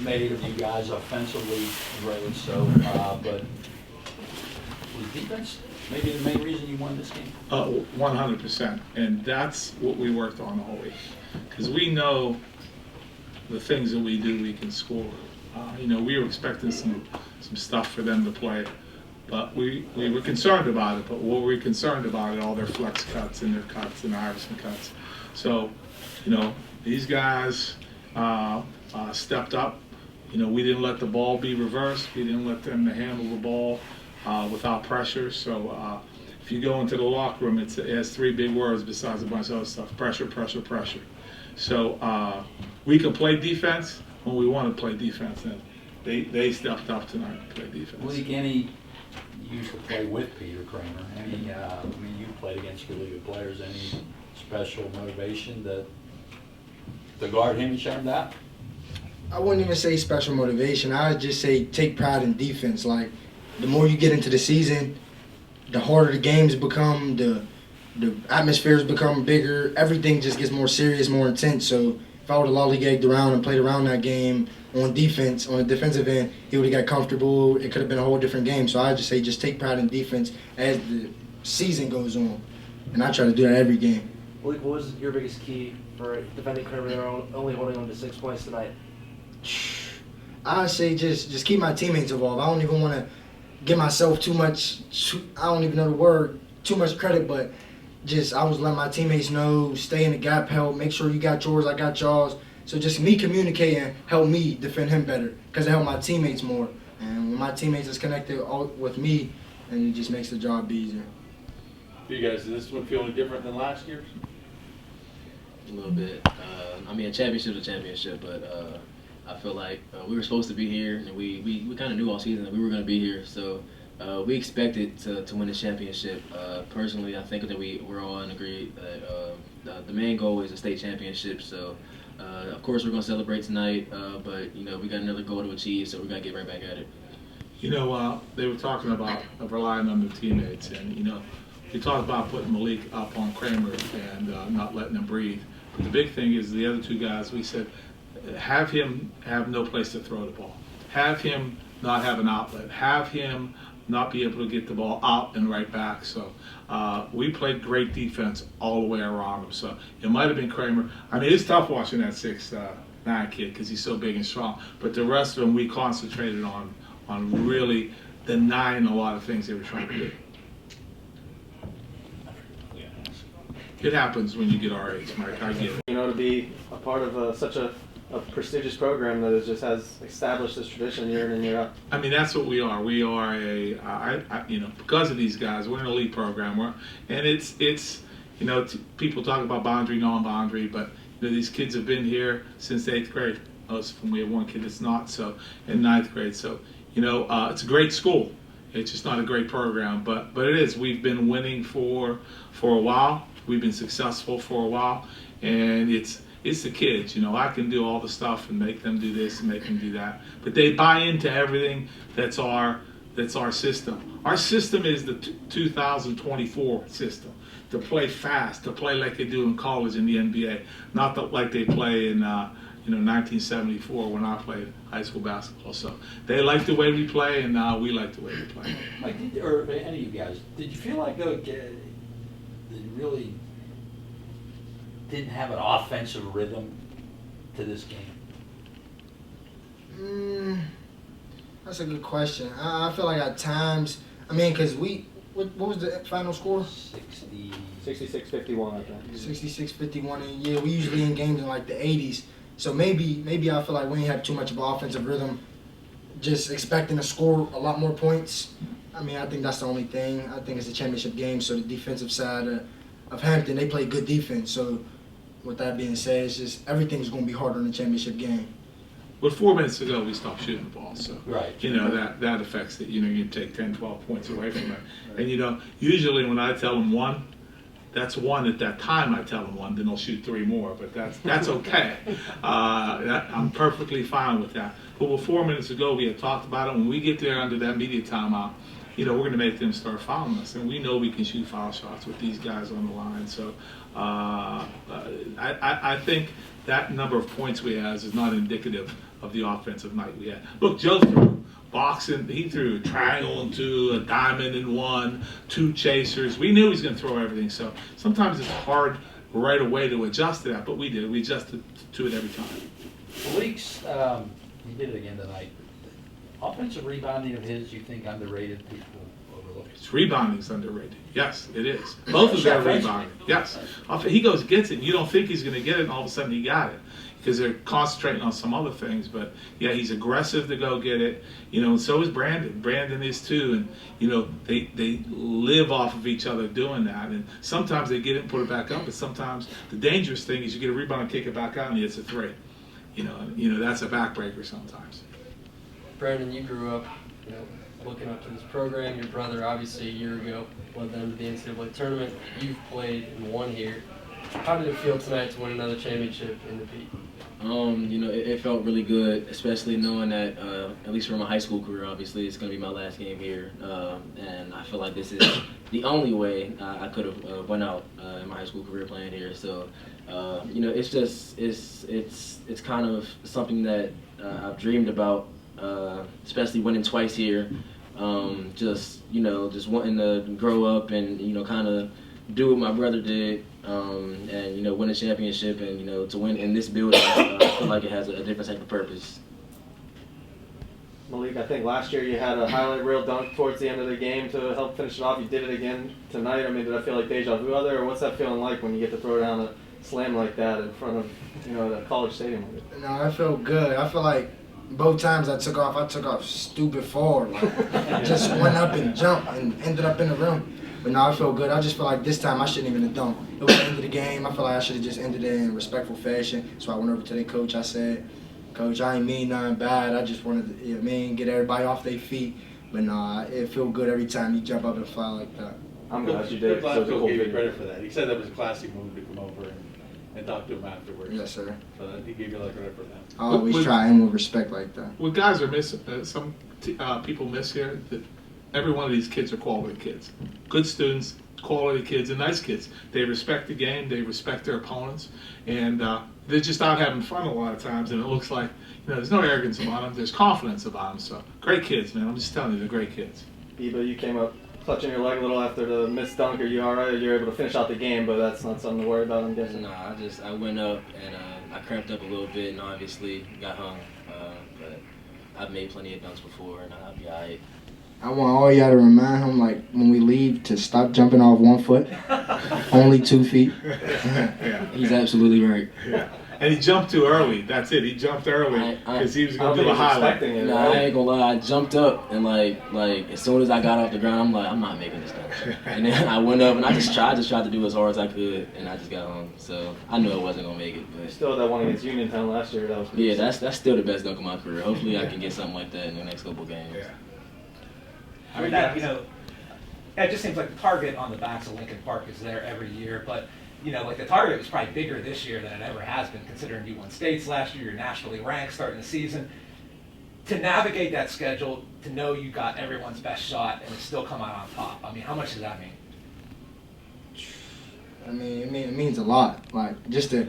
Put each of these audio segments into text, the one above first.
made of you guys offensively, great. So, but was defense maybe the main reason you won this game? 100%, and that's what we worked on all week. Because we know the things that we do, we can score. We were expecting some stuff for them to play, but we were concerned about it. But what we were concerned about it, all their flex cuts and their cuts and Iverson cuts. So, these guys stepped up. We didn't let the ball be reversed. We didn't let them to handle the ball without pressure. So if you go into the locker room, it has three big words besides a bunch of other stuff: pressure, pressure, pressure. So we can play defense when we want to play defense, and they stepped up tonight to play defense. Meleek, you used to play with Peter Kramer. You played against really good players. Any special motivation to guard him and shut him down? I wouldn't even say special motivation. I would just say take pride in defense. Like, the more you get into the season, the harder the games become, the atmospheres become bigger. Everything just gets more serious, more intense. So if I would have lollygagged around and played around that game on defense, on the defensive end, he would have got comfortable. It could have been a whole different game. So I just say just take pride in defense as the season goes on. And I try to do that every game. Meleek, what was your biggest key for defending Kramer? They're only holding on to 6 points tonight. I say just keep my teammates involved. I don't even want to give myself too much, I don't even know the word, too much credit, but I was letting my teammates know, stay in the gap, help, make sure you got yours, I got y'all's. So just me communicating helped me defend him better because it helped my teammates more. And when my teammates is connected with me, and it just makes the job easier. For you guys, does this one feel any different than last year's? A little bit. A championship is a championship, but I feel like we were supposed to be here, and we kind of knew all season that we were going to be here. So we expected to win the championship. Personally, I think that we're all in agreement that the main goal is a state championship. So of course we're going to celebrate tonight, but we got another goal to achieve, so we're going to get right back at it. They were talking about relying on the teammates, and we talked about putting Meleek up on Kramer and not letting him breathe. But the big thing is the other two guys. We said, have him have no place to throw the ball. Have him not have an outlet. Have him not be able to get the ball out and right back. So we played great defense all the way around him. So it might have been Kramer. It's tough watching that 6'9" kid because he's so big and strong. But the rest of them, we concentrated on really denying a lot of things they were trying to do. It happens when you get our age, Mike. I get it. To be a part of such a prestigious program that has established this tradition year in and year out. That's what we are. We are because of these guys, we're an elite program. It's people talk about boundary, non-boundary, but these kids have been here since 8th grade. We have one kid that's not, so in 9th grade. So it's a great school. It's just not a great program, but it is. We've been winning for a while. We've been successful for a while, and it's the kids. I can do all the stuff and make them do this and make them do that, but they buy into everything that's our system. Our system is the 2024 system, to play fast, to play like they do in college in the NBA, not like they play in 1974 when I played high school basketball. So they like the way we play, and we like the way we play. Mike, or any of you guys, did you feel like they really didn't have an offensive rhythm to this game? That's a good question. I feel like at times, because what was the final score? 66-51, I think. 66-51, and yeah, we usually in games in like the 80s. So maybe I feel like we didn't have too much of an offensive rhythm, just expecting to score a lot more points. I think that's the only thing. I think it's a championship game, so the defensive side of Hampton, they play good defense. So with that being said, it's just everything's going to be harder in the championship game. But 4 minutes ago, we stopped shooting the ball, so right. That affects it. You take 10, 12 points away from it. And usually when I tell them one, that's one. At that time, I tell them one, then they'll shoot 3 more. But that's okay. I'm perfectly fine with that. But 4 minutes ago, we had talked about it. When we get there under that media timeout, we're going to make them start fouling us, and we know we can shoot foul shots with these guys on the line. So I think that number of points we have is not indicative of the offensive night we had. Look, Joe threw boxing. He threw a triangle and 2, a diamond and 1, 2 chasers. We knew he was going to throw everything. So sometimes it's hard right away to adjust to that, but we did. We adjusted to it every time. Meleek's, he did it again tonight. Offensive rebounding of his, you think underrated, people overlook? His rebounding's underrated. Yes, it is. Both of them are rebounding. Yes. He goes, gets it. You don't think he's going to get it, and all of a sudden he got it. Because they're concentrating on some other things. But, yeah, he's aggressive to go get it. And so is Brandin. Brandin is too. And, they live off of each other doing that. And sometimes they get it and put it back up. But sometimes the dangerous thing is you get a rebound and kick it back out and it's a 3. That's a backbreaker sometimes. Brandon, you grew up, looking up to this program. Your brother, obviously, a year ago, led them to the NCAA tournament. You've played and won here. How did it feel tonight to win another championship in the Pete? It felt really good, especially knowing that, at least for my high school career, obviously, it's going to be my last game here. And I feel like this is the only way I could have went out in my high school career playing here. So, it's just, it's kind of something that I've dreamed about, especially winning twice here. Just wanting to grow up and, kind of do what my brother did. And win a championship and to win in this building, I feel like it has a different type of purpose. Meleek, I think last year you had a highlight reel dunk towards the end of the game to help finish it off. You did it again tonight. I mean, did I feel like deja vu out there, or what's that feeling like when you get to throw down a slam like that in front of the college stadium? No, I feel good. I feel like both times I took off stupid forward. Like, just went up and jumped and ended up in the rim. But no, I feel good. I just feel like this time I shouldn't even have dunked. It was the end of the game. I feel like I should have just ended it in respectful fashion. So I went over to the coach. I said, Coach, I ain't mean nothing bad. I just wanted to, get everybody off their feet. But no, it feel good every time you jump up and fly like that. I'm glad you did. Coach Glasgow gave you credit for that. He said that was a classy move to come over and talk to him afterwards. Yes, sir. So he gave you a lot of credit for that. I always try and with respect like that. What guys are missing, some people miss here, that every one of these kids are quality kids. Good students, quality kids, and nice kids. They respect the game, they respect their opponents, and they're just out having fun a lot of times, and it looks like, there's no arrogance about them, there's confidence about them. So, great kids, man. I'm just telling you, they're great kids. Eva, you came up clutching your leg a little after the missed dunk. Are you all right? You're able to finish out the game, but that's not something to worry about, I'm guessing. No, I went up and I cramped up a little bit and obviously got hung. But I've made plenty of dunks before and I'll be all right. I want all y'all to remind him, like, when we leave, to stop jumping off 1 foot, only 2 feet. Yeah. He's absolutely right. Yeah. And he jumped too early. That's it. He jumped early because he was going to do a highlight. No, I ain't gonna lie. I jumped up and like as soon as I got off the ground, I'm like, I'm not making this dunk. And then I went up and I just tried to do as hard as I could, and I just got hung. So I knew I wasn't gonna make it. But still, that one against Uniontown last year, that was pretty sick. that's still the best dunk of my career. Hopefully, I can get something like that in the next couple games. Yeah. I mean, that, it just seems like the target on the backs of Lincoln Park is there every year, but the target was probably bigger this year than it ever has been, considering you won states last year, you're nationally ranked starting the season. To navigate that schedule, to know you got everyone's best shot and to still come out on top, I mean, how much does that mean? I mean, it means a lot. Like, just to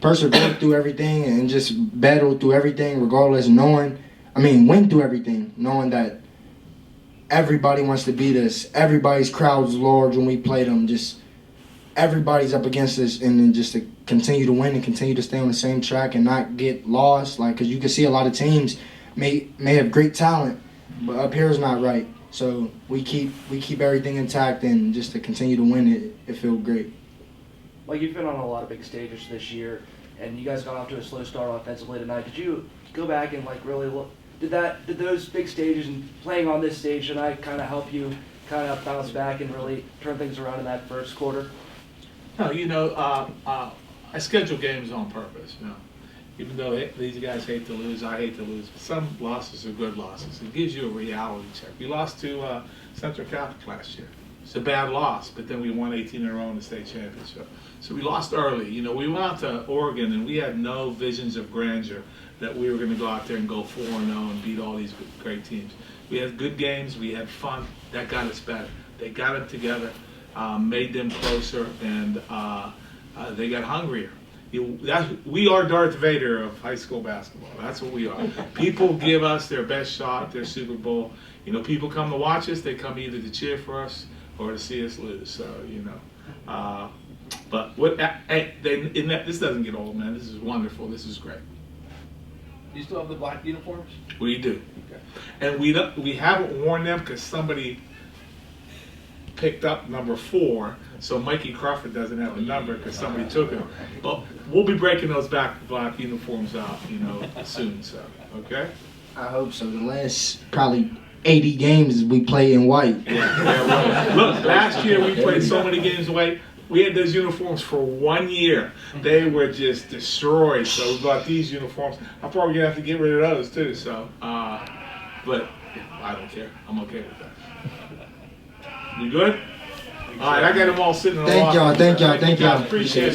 persevere through everything and just battle through everything, regardless, win through everything, knowing that everybody wants to beat us. Everybody's crowd's large when we play them. Just everybody's up against us, and then just to continue to win and continue to stay on the same track and not get lost. Like, because you can see a lot of teams may have great talent, but up here is not right. So we keep everything intact, and just to continue to win it feels great. Well, you've been on a lot of big stages this year, and you guys got off to a slow start offensively tonight. Did you go back and really look? Did those big stages and playing on this stage tonight kind of help you kind of bounce back and really turn things around in that first quarter? No, I schedule games on purpose. Even though these guys hate to lose, I hate to lose. But some losses are good losses. It gives you a reality check. We lost to Central Catholic last year. It's a bad loss, but then we won 18 in a row in the state championship. So we lost early. We went out to Oregon, and we had no visions of grandeur that we were going to go out there and go 4-0 and beat all these great teams. We had good games. We had fun. That got us better. They got it together, made them closer, and they got hungrier. We are Darth Vader of high school basketball. That's what we are. People give us their best shot, their Super Bowl. You know, people come to watch us. They come either to cheer for us or to see us lose. So, you know. But this doesn't get old, man. This is wonderful. This is great. Do you still have the black uniforms? We do. Okay. And we haven't worn them because somebody picked up number 4, so Mikey Crawford doesn't have a number because somebody took it. But we'll be breaking those black uniforms out, you know, soon. So, okay. I hope so. The last probably 80 games we play in white. Yeah, well, look, last year we played so many games away. We had those uniforms for 1 year. They were just destroyed. So we bought these uniforms. I'm probably gonna have to get rid of those too. So, but I don't care. I'm okay with that. You good? All right, I got them all sitting on the Thank y'all. locker. Thank y'all. Thank y'all. Appreciate it.